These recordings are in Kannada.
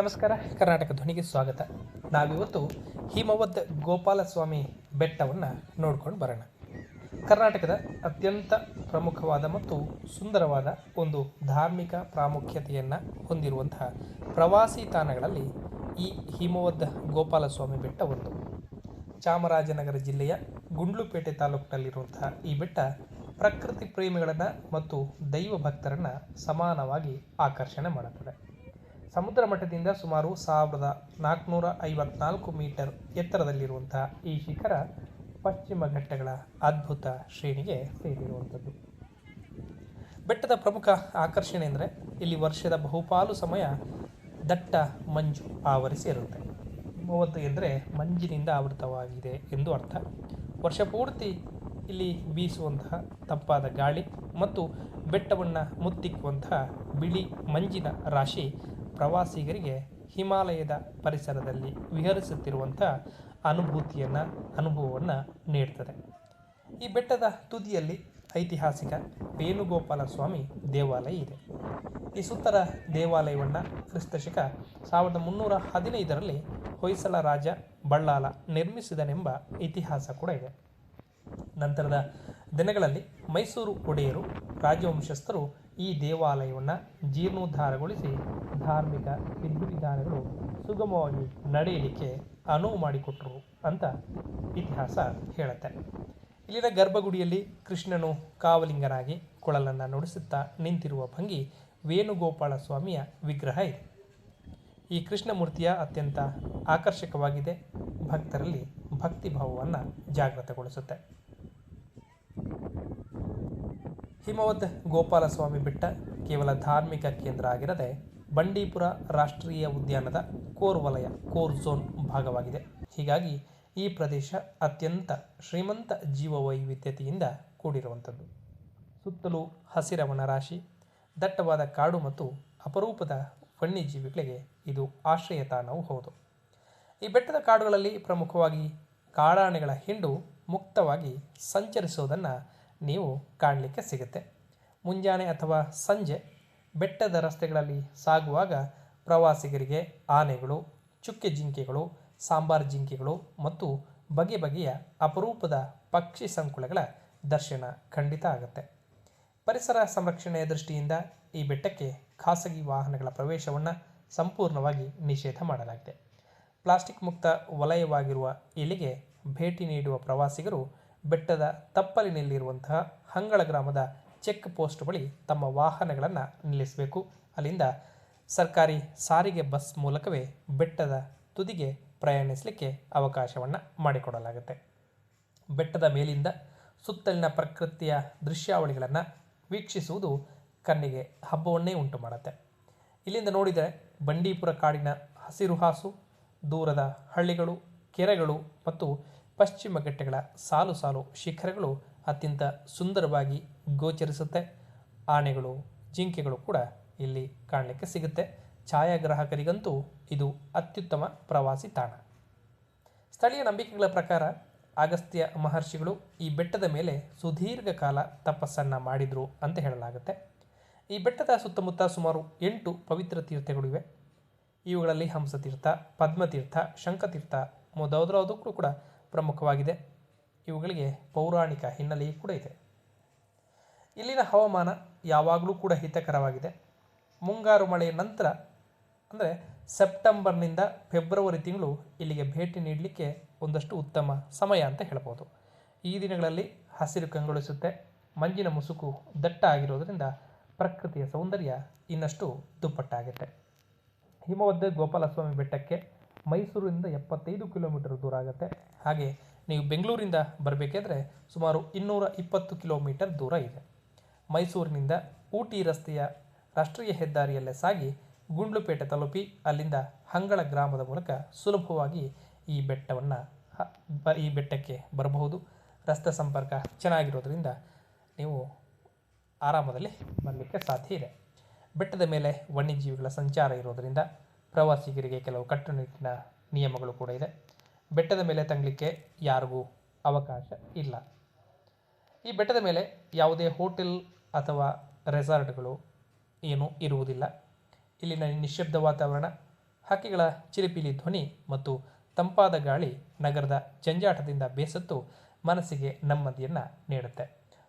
ನಮಸ್ಕಾರ, ಕರ್ನಾಟಕ ಧ್ವನಿಗೆ ಸ್ವಾಗತ. ನಾವಿವತ್ತು ಹಿಮವದ್ ಗೋಪಾಲಸ್ವಾಮಿ ಬೆಟ್ಟವನ್ನು ನೋಡ್ಕೊಂಡು ಬರೋಣ. ಕರ್ನಾಟಕದ ಅತ್ಯಂತ ಪ್ರಮುಖವಾದ ಮತ್ತು ಸುಂದರವಾದ ಒಂದು ಧಾರ್ಮಿಕ ಪ್ರಾಮುಖ್ಯತೆಯನ್ನು ಹೊಂದಿರುವಂತಹ ಪ್ರವಾಸಿ ತಾಣಗಳಲ್ಲಿ ಈ ಹಿಮವದ್ ಗೋಪಾಲಸ್ವಾಮಿ ಬೆಟ್ಟ ಒಂದು. ಚಾಮರಾಜನಗರ ಜಿಲ್ಲೆಯ ಗುಂಡ್ಲುಪೇಟೆ ತಾಲೂಕಿನಲ್ಲಿರುವಂತಹ ಈ ಬೆಟ್ಟ ಪ್ರಕೃತಿ ಪ್ರೇಮಿಗಳನ್ನು ಮತ್ತು ದೈವ ಭಕ್ತರನ್ನು ಸಮಾನವಾಗಿ ಆಕರ್ಷಣೆ ಮಾಡುತ್ತದೆ. ಸಮುದ್ರ ಮಟ್ಟದಿಂದ ಸುಮಾರು 1454 ಮೀಟರ್ ಎತ್ತರದಲ್ಲಿರುವಂತಹ ಈ ಶಿಖರ ಪಶ್ಚಿಮ ಘಟ್ಟಗಳ ಅದ್ಭುತ ಶ್ರೇಣಿಗೆ ಸೇರಿರುವಂಥದ್ದು. ಬೆಟ್ಟದ ಪ್ರಮುಖ ಆಕರ್ಷಣೆ ಅಂದರೆ ಇಲ್ಲಿ ವರ್ಷದ ಬಹುಪಾಲು ಸಮಯ ದಟ್ಟ ಮಂಜು ಆವರಿಸಿ ಇರುತ್ತೆ. ಹಿಮವದ್ ಎಂದರೆ ಮಂಜಿನಿಂದ ಆವೃತವಾಗಿದೆ ಎಂದು ಅರ್ಥ. ವರ್ಷ ಪೂರ್ತಿ ಇಲ್ಲಿ ಬೀಸುವಂತಹ ತಂಪಾದ ಗಾಳಿ ಮತ್ತು ಬೆಟ್ಟವನ್ನು ಮುತ್ತಿಕ್ಕುವಂತಹ ಬಿಳಿ ಮಂಜಿನ ರಾಶಿ ಪ್ರವಾಸಿಗರಿಗೆ ಹಿಮಾಲಯದ ಪರಿಸರದಲ್ಲಿ ವಿಹರಿಸುತ್ತಿರುವಂಥ ಅನುಭವವನ್ನು ನೀಡ್ತದೆ. ಈ ಬೆಟ್ಟದ ತುದಿಯಲ್ಲಿ ಐತಿಹಾಸಿಕ ವೇಣುಗೋಪಾಲ ಸ್ವಾಮಿ ದೇವಾಲಯ ಇದೆ. ಈ ಸುತ್ತರ ದೇವಾಲಯವನ್ನು ಕ್ರಿಸ್ತಶಕ 1315ರಲ್ಲಿ ಹೊಯ್ಸಳ ರಾಜ ಬಳ್ಳಾಲ ನಿರ್ಮಿಸಿದನೆಂಬ ಇತಿಹಾಸ ಕೂಡ ಇದೆ. ನಂತರದ ದಿನಗಳಲ್ಲಿ ಮೈಸೂರು ಒಡೆಯರು ರಾಜವಂಶಸ್ಥರು ಈ ದೇವಾಲಯವನ್ನು ಜೀರ್ಣೋದ್ಧಾರಗೊಳಿಸಿ ಧಾರ್ಮಿಕ ವಿಧಿವಿಧಾನಗಳು ಸುಗಮವಾಗಿ ನಡೆಯಲಿಕ್ಕೆ ಅನುವು ಮಾಡಿಕೊಟ್ರು ಅಂತ ಇತಿಹಾಸ ಹೇಳುತ್ತೆ. ಇಲ್ಲಿನ ಗರ್ಭಗುಡಿಯಲ್ಲಿ ಕೃಷ್ಣನು ಕಾವಲಿಂಗನಾಗಿ ಕೊಳಲನ್ನು ನುಡಿಸುತ್ತಾ ನಿಂತಿರುವ ಭಂಗಿ ವೇಣುಗೋಪಾಲ ಸ್ವಾಮಿಯ ವಿಗ್ರಹ ಇದೆ. ಈ ಕೃಷ್ಣಮೂರ್ತಿಯ ಅತ್ಯಂತ ಆಕರ್ಷಕವಾಗಿದೆ. ಭಕ್ತರಲ್ಲಿ ಭಕ್ತಿಭಾವವನ್ನು ಜಾಗೃತಗೊಳಿಸುತ್ತೆ. ಹಿಮವದ್ ಗೋಪಾಲಸ್ವಾಮಿ ಬೆಟ್ಟ ಕೇವಲ ಧಾರ್ಮಿಕ ಕೇಂದ್ರ ಆಗಿರದೆ ಬಂಡೀಪುರ ರಾಷ್ಟ್ರೀಯ ಉದ್ಯಾನದ ಕೋರ್ ಝೋನ್ ಭಾಗವಾಗಿದೆ. ಹೀಗಾಗಿ ಈ ಪ್ರದೇಶ ಅತ್ಯಂತ ಶ್ರೀಮಂತ ಜೀವವೈವಿಧ್ಯತೆಯಿಂದ ಕೂಡಿರುವಂಥದ್ದು. ಸುತ್ತಲೂ ಹಸಿರವನ ರಾಶಿ, ದಟ್ಟವಾದ ಕಾಡು ಮತ್ತು ಅಪರೂಪದ ವನ್ಯಜೀವಿಗಳಿಗೆ ಇದು ಆಶ್ರಯ ತಾಣವೂ ಹೌದು. ಈ ಬೆಟ್ಟದ ಕಾಡುಗಳಲ್ಲಿ ಪ್ರಮುಖವಾಗಿ ಕಾಡಾನೆಗಳ ಹಿಂಡು ಮುಕ್ತವಾಗಿ ಸಂಚರಿಸುವುದನ್ನು ನೀವು ಕಾಣಲಿಕ್ಕೆ ಸಿಗುತ್ತೆ. ಮುಂಜಾನೆ ಅಥವಾ ಸಂಜೆ ಬೆಟ್ಟದ ರಸ್ತೆಗಳಲ್ಲಿ ಸಾಗುವಾಗ ಪ್ರವಾಸಿಗರಿಗೆ ಆನೆಗಳು, ಚುಕ್ಕೆ ಜಿಂಕೆಗಳು, ಸಾಂಬಾರ್ ಜಿಂಕೆಗಳು ಮತ್ತು ಬಗೆ ಬಗೆಯ ಅಪರೂಪದ ಪಕ್ಷಿ ಸಂಕುಲಗಳ ದರ್ಶನ ಖಂಡಿತ ಆಗುತ್ತೆ. ಪರಿಸರ ಸಂರಕ್ಷಣೆಯ ದೃಷ್ಟಿಯಿಂದ ಈ ಬೆಟ್ಟಕ್ಕೆ ಖಾಸಗಿ ವಾಹನಗಳ ಪ್ರವೇಶವನ್ನು ಸಂಪೂರ್ಣವಾಗಿ ನಿಷೇಧ ಮಾಡಲಾಗಿದೆ. ಪ್ಲಾಸ್ಟಿಕ್ ಮುಕ್ತ ವಲಯವಾಗಿರುವ ಇಲ್ಲಿಗೆ ಭೇಟಿ ನೀಡುವ ಪ್ರವಾಸಿಗರು ಬೆಟ್ಟದ ತಪ್ಪಲಿನಲ್ಲಿರುವಂತಹ ಹಂಗಳ ಗ್ರಾಮದ ಚೆಕ್ ಪೋಸ್ಟ್ ಬಳಿ ತಮ್ಮ ವಾಹನಗಳನ್ನು ನಿಲ್ಲಿಸಬೇಕು. ಅಲ್ಲಿಂದ ಸರ್ಕಾರಿ ಸಾರಿಗೆ ಬಸ್ ಮೂಲಕವೇ ಬೆಟ್ಟದ ತುದಿಗೆ ಪ್ರಯಾಣಿಸಲಿಕ್ಕೆ ಅವಕಾಶವನ್ನು ಮಾಡಿಕೊಡಲಾಗುತ್ತೆ. ಬೆಟ್ಟದ ಮೇಲಿಂದ ಸುತ್ತಲಿನ ಪ್ರಕೃತಿಯ ದೃಶ್ಯಾವಳಿಗಳನ್ನು ವೀಕ್ಷಿಸುವುದು ಕಣ್ಣಿಗೆ ಹಬ್ಬವನ್ನೇ ಉಂಟು ಮಾಡುತ್ತೆ. ಇಲ್ಲಿಂದ ನೋಡಿದರೆ ಬಂಡೀಪುರ ಕಾಡಿನ ಹಸಿರು ಹಾಸು, ದೂರದ ಹಳ್ಳಿಗಳು, ಕೆರೆಗಳು ಮತ್ತು ಪಶ್ಚಿಮ ಘಟ್ಟಗಳ ಸಾಲು ಸಾಲು ಶಿಖರಗಳು ಅತ್ಯಂತ ಸುಂದರವಾಗಿ ಗೋಚರಿಸುತ್ತೆ. ಆನೆಗಳು, ಜಿಂಕೆಗಳು ಕೂಡ ಇಲ್ಲಿ ಕಾಣಲಿಕ್ಕೆ ಸಿಗುತ್ತೆ. ಛಾಯಾಗ್ರಾಹಕರಿಗಂತೂ ಇದು ಅತ್ಯುತ್ತಮ ಪ್ರವಾಸಿ ತಾಣ. ಸ್ಥಳೀಯ ನಂಬಿಕೆಗಳ ಪ್ರಕಾರ ಅಗಸ್ತ್ಯ ಮಹರ್ಷಿಗಳು ಈ ಬೆಟ್ಟದ ಮೇಲೆ ಸುದೀರ್ಘ ಕಾಲ ತಪಸ್ಸನ್ನು ಮಾಡಿದರು ಅಂತ ಹೇಳಲಾಗುತ್ತೆ. ಈ ಬೆಟ್ಟದ ಸುತ್ತಮುತ್ತ ಸುಮಾರು 8 ಪವಿತ್ರ ತೀರ್ಥಗಳಿವೆ. ಇವುಗಳಲ್ಲಿ ಹಂಸತೀರ್ಥ, ಪದ್ಮತೀರ್ಥ, ಶಂಖತೀರ್ಥ ಮೊದಲಾದವುಗಳು ಕೂಡ ಪ್ರಮುಖವಾಗಿದೆ. ಇವುಗಳಿಗೆ ಪೌರಾಣಿಕ ಹಿನ್ನೆಲೆಯೂ ಕೂಡ ಇದೆ. ಇಲ್ಲಿನ ಹವಾಮಾನ ಯಾವಾಗಲೂ ಕೂಡ ಹಿತಕರವಾಗಿದೆ. ಮುಂಗಾರು ಮಳೆಯ ನಂತರ ಅಂದರೆ ಸೆಪ್ಟೆಂಬರ್ನಿಂದ ಫೆಬ್ರವರಿ ತಿಂಗಳು ಇಲ್ಲಿಗೆ ಭೇಟಿ ನೀಡಲಿಕ್ಕೆ ಒಂದಷ್ಟು ಉತ್ತಮ ಸಮಯ ಅಂತ ಹೇಳ್ಬೋದು. ಈ ದಿನಗಳಲ್ಲಿ ಹಸಿರು ಕಂಗೊಳಿಸುತ್ತೆ. ಮಂಜಿನ ಮುಸುಕು ದಟ್ಟ ಆಗಿರೋದರಿಂದ ಪ್ರಕೃತಿಯ ಸೌಂದರ್ಯ ಇನ್ನಷ್ಟು ದುಪ್ಪಟ್ಟಾಗುತ್ತೆ. ಹಿಮವದ್ ಗೋಪಾಲಸ್ವಾಮಿ ಬೆಟ್ಟಕ್ಕೆ ಮೈಸೂರಿನಿಂದ 75 ಕಿಲೋಮೀಟರ್ ದೂರ ಆಗುತ್ತೆ. ಹಾಗೆ ನೀವು ಬೆಂಗಳೂರಿಂದ ಬರಬೇಕಾದ್ರೆ ಸುಮಾರು 220 ಕಿಲೋಮೀಟರ್ ದೂರ ಇದೆ. ಮೈಸೂರಿನಿಂದ ಊಟಿ ರಸ್ತೆಯ ರಾಷ್ಟ್ರೀಯ ಹೆದ್ದಾರಿಯಲ್ಲೇ ಸಾಗಿ ಗುಂಡ್ಲುಪೇಟೆ ತಲುಪಿ ಅಲ್ಲಿಂದ ಹಂಗಳ ಗ್ರಾಮದ ಮೂಲಕ ಸುಲಭವಾಗಿ ಈ ಬೆಟ್ಟಕ್ಕೆ ಬರಬಹುದು. ರಸ್ತೆ ಸಂಪರ್ಕ ಚೆನ್ನಾಗಿರೋದ್ರಿಂದ ನೀವು ಆರಾಮದಲ್ಲಿ ಬರಲಿಕ್ಕೆ ಸಾಧ್ಯ ಇದೆ. ಬೆಟ್ಟದ ಮೇಲೆ ವನ್ಯಜೀವಿಗಳ ಸಂಚಾರ ಇರೋದರಿಂದ ಪ್ರವಾಸಿಗರಿಗೆ ಕೆಲವು ಕಟ್ಟುನಿಟ್ಟಿನ ನಿಯಮಗಳು ಕೂಡ ಇದೆ. ಬೆಟ್ಟದ ಮೇಲೆ ತಂಗಲಿಕ್ಕೆ ಯಾರಿಗೂ ಅವಕಾಶ ಇಲ್ಲ. ಈ ಬೆಟ್ಟದ ಮೇಲೆ ಯಾವುದೇ ಹೋಟೆಲ್ ಅಥವಾ ರೆಸಾರ್ಟ್ಗಳು ಏನೂ ಇರುವುದಿಲ್ಲ. ಇಲ್ಲಿನ ನಿಶ್ಶಬ್ದ ವಾತಾವರಣ, ಹಕ್ಕಿಗಳ ಚಿಲಿಪಿಲಿ ಧ್ವನಿ ಮತ್ತು ತಂಪಾದ ಗಾಳಿ ನಗರದ ಜಂಜಾಟದಿಂದ ಬೇಸತ್ತು ಮನಸ್ಸಿಗೆ ನೆಮ್ಮದಿಯನ್ನು ನೀಡುತ್ತೆ.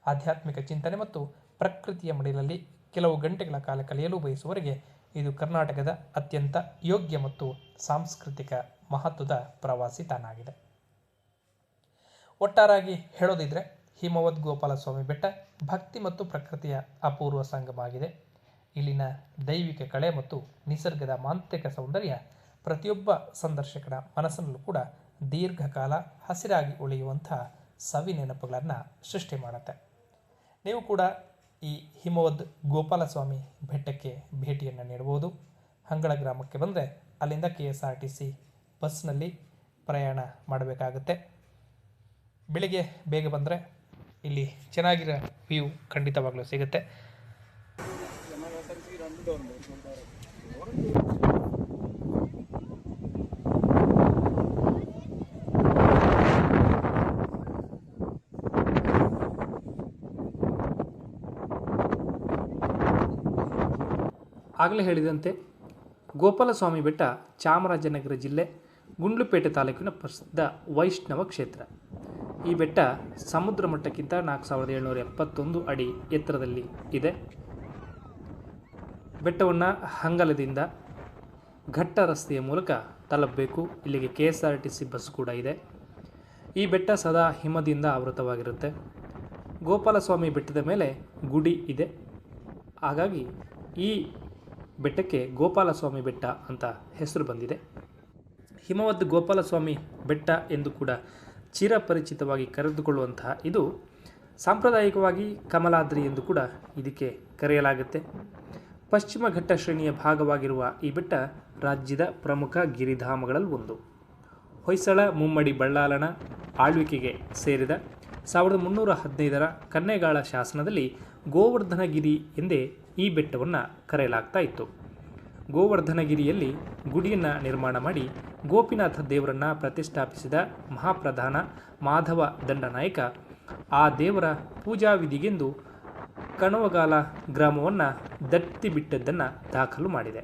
ಆಧ್ಯಾತ್ಮಿಕ ಚಿಂತನೆ ಮತ್ತು ಪ್ರಕೃತಿಯ ಮಡಿಲಲ್ಲಿ ಕೆಲವು ಗಂಟೆಗಳ ಕಾಲ ಕಳೆಯಲು ಬಯಸುವವರಿಗೆ ಇದು ಕರ್ನಾಟಕದ ಅತ್ಯಂತ ಯೋಗ್ಯ ಮತ್ತು ಸಾಂಸ್ಕೃತಿಕ ಮಹತ್ವದ ಪ್ರವಾಸಿ ತಾಣವಾಗಿದೆ. ಒಟ್ಟಾರಾಗಿ ಹೇಳೋದಿದ್ರೆ ಹಿಮವದ್ ಗೋಪಾಲಸ್ವಾಮಿ ಬೆಟ್ಟ ಭಕ್ತಿ ಮತ್ತು ಪ್ರಕೃತಿಯ ಅಪೂರ್ವ ಸಂಗಮ ಆಗಿದೆ. ಇಲ್ಲಿನ ದೈವಿಕ ಕಳೆ ಮತ್ತು ನಿಸರ್ಗದ ಮಾಂತ್ರಿಕ ಸೌಂದರ್ಯ ಪ್ರತಿಯೊಬ್ಬ ಸಂದರ್ಶಕನ ಮನಸ್ಸಿನಲ್ಲೂ ಕೂಡ ದೀರ್ಘಕಾಲ ಹಸಿರಾಗಿ ಉಳಿಯುವಂತಹ ಸವಿ ನೆನಪುಗಳನ್ನು ಸೃಷ್ಟಿ ಮಾಡುತ್ತೆ. ನೀವು ಕೂಡ ಈ ಹಿಮವದ್ ಗೋಪಾಲಸ್ವಾಮಿ ಬೆಟ್ಟಕ್ಕೆ ಭೇಟಿಯನ್ನು ನೀಡಬಹುದು. ಹಂಗಳ ಗ್ರಾಮಕ್ಕೆ ಬಂದರೆ ಅಲ್ಲಿಂದ KSRTC ಬಸ್ನಲ್ಲಿ ಪ್ರಯಾಣ ಮಾಡಬೇಕಾಗುತ್ತೆ. ಬೆಳಿಗ್ಗೆ ಬೇಗ ಬಂದರೆ ಇಲ್ಲಿ ಚೆನ್ನಾಗಿರೋ ವ್ಯೂ ಖಂಡಿತವಾಗ್ಲೂ ಸಿಗುತ್ತೆ. ಆಗಲೇ ಹೇಳಿದಂತೆ ಗೋಪಾಲಸ್ವಾಮಿ ಬೆಟ್ಟ ಚಾಮರಾಜನಗರ ಜಿಲ್ಲೆ ಗುಂಡ್ಲುಪೇಟೆ ತಾಲೂಕಿನ ಪ್ರಸಿದ್ಧ ವೈಷ್ಣವ ಕ್ಷೇತ್ರ. ಈ ಬೆಟ್ಟ ಸಮುದ್ರ ಮಟ್ಟಕ್ಕಿಂತ 4771 ಅಡಿ ಎತ್ತರದಲ್ಲಿ ಇದೆ. ಬೆಟ್ಟವನ್ನು ಹಂಗಲದಿಂದ ಘಟ್ಟ ರಸ್ತೆಯ ಮೂಲಕ ತಲುಪಬೇಕು. ಇಲ್ಲಿಗೆ KSRTC ಬಸ್ ಕೂಡ ಇದೆ. ಈ ಬೆಟ್ಟ ಸದಾ ಹಿಮದಿಂದ ಆವೃತವಾಗಿರುತ್ತೆ. ಗೋಪಾಲಸ್ವಾಮಿ ಬೆಟ್ಟದ ಮೇಲೆ ಗುಡಿ ಇದೆ. ಹಾಗಾಗಿ ಈ ಬೆಟ್ಟಕ್ಕೆ ಗೋಪಾಲಸ್ವಾಮಿ ಬೆಟ್ಟ ಅಂತ ಹೆಸರು ಬಂದಿದೆ. ಹಿಮವದ್ ಗೋಪಾಲಸ್ವಾಮಿ ಬೆಟ್ಟ ಎಂದು ಕೂಡ ಚಿರಪರಿಚಿತವಾಗಿ ಕರೆದುಕೊಳ್ಳುವಂತಹ ಇದು ಸಾಂಪ್ರದಾಯಿಕವಾಗಿ ಕಮಲಾದ್ರಿ ಎಂದು ಕೂಡ ಇದಕ್ಕೆ ಕರೆಯಲಾಗುತ್ತೆ. ಪಶ್ಚಿಮ ಘಟ್ಟ ಶ್ರೇಣಿಯ ಭಾಗವಾಗಿರುವ ಈ ಬೆಟ್ಟ ರಾಜ್ಯದ ಪ್ರಮುಖ ಗಿರಿಧಾಮಗಳಲ್ಲಿ ಒಂದು. ಹೊಯ್ಸಳ ಮುಮ್ಮಡಿ ಬಳ್ಳಾಲನ ಆಳ್ವಿಕೆಗೆ ಸೇರಿದ 1315ರ ಕನ್ನೆಗಾಳ ಶಾಸನದಲ್ಲಿ ಗೋವರ್ಧನಗಿರಿ ಎಂದೇ ಈ ಬೆಟ್ಟವನ್ನು ಕರೆಯಲಾಗ್ತಾ ಇತ್ತು. ಗೋವರ್ಧನಗಿರಿಯಲ್ಲಿ ಗುಡಿಯನ್ನು ನಿರ್ಮಾಣ ಮಾಡಿ ಗೋಪಿನಾಥ ದೇವರನ್ನು ಪ್ರತಿಷ್ಠಾಪಿಸಿದ ಮಹಾಪ್ರಧಾನ ಮಾಧವ ದಂಡನಾಯಕ ಆ ದೇವರ ಪೂಜಾ ವಿಧಿಗೆಂದು ಕಣವಗಾಲ ಗ್ರಾಮವನ್ನು ದತ್ತಿ ಬಿಟ್ಟದ್ದನ್ನು ದಾಖಲು ಮಾಡಿದೆ.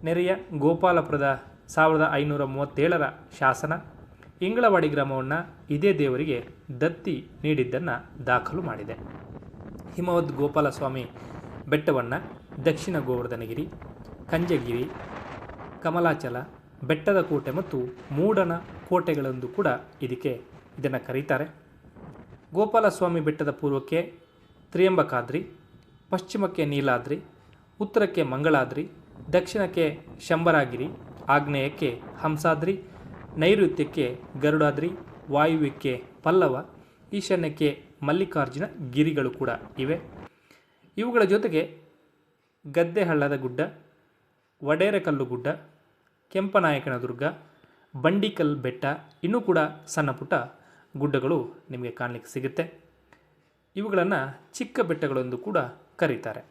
ನೆರೆಯ ಗೋಪಾಲಪುರದ 1537ರ ಶಾಸನ ಇಂಗಳವಾಡಿ ಗ್ರಾಮವನ್ನು ಇದೇ ದೇವರಿಗೆ ದತ್ತಿ ನೀಡಿದ್ದನ್ನು ದಾಖಲು ಮಾಡಿದೆ. ಹಿಮವದ್ ಗೋಪಾಲಸ್ವಾಮಿ ಬೆಟ್ಟವನ್ನು ದಕ್ಷಿಣ ಗೋವರ್ಧನಗಿರಿ, ಕಂಜಗಿರಿ, ಕಮಲಾಚಲ, ಬೆಟ್ಟದ ಕೋಟೆ ಮತ್ತು ಮೂಡನ ಕೋಟೆಗಳೆಂದು ಕೂಡ ಇದನ್ನು ಕರೀತಾರೆ. ಗೋಪಾಲಸ್ವಾಮಿ ಬೆಟ್ಟದ ಪೂರ್ವಕ್ಕೆ ತ್ರಿಯಂಬಕಾದ್ರಿ, ಪಶ್ಚಿಮಕ್ಕೆ ನೀಲಾದ್ರಿ, ಉತ್ತರಕ್ಕೆ ಮಂಗಳಾದ್ರಿ, ದಕ್ಷಿಣಕ್ಕೆ ಶಂಬರಾಗಿರಿ, ಆಗ್ನೇಯಕ್ಕೆ ಹಂಸಾದ್ರಿ, ನೈಋತ್ಯಕ್ಕೆ ಗರುಡಾದ್ರಿ, ವಾಯುವ್ಯಕ್ಕೆ ಪಲ್ಲವ, ಈಶಾನ್ಯಕ್ಕೆ ಮಲ್ಲಿಕಾರ್ಜುನ ಗಿರಿಗಳು ಕೂಡ ಇವೆ. ಇವುಗಳ ಜೊತೆಗೆ ಗದ್ದೆಹಳ್ಳದ ಗುಡ್ಡ, ವಡೇರಕಲ್ಲು ಗುಡ್ಡ, ಕೆಂಪನಾಯಕನ ದುರ್ಗ, ಬಂಡಿಕಲ್ ಬೆಟ್ಟ, ಇನ್ನೂ ಕೂಡ ಸಣ್ಣ ಪುಟ್ಟ ಗುಡ್ಡಗಳು ನಿಮಗೆ ಕಾಣಲಿಕ್ಕೆ ಸಿಗುತ್ತೆ. ಇವುಗಳನ್ನು ಚಿಕ್ಕ ಬೆಟ್ಟಗಳೆಂದು ಕೂಡ ಕರೀತಾರೆ.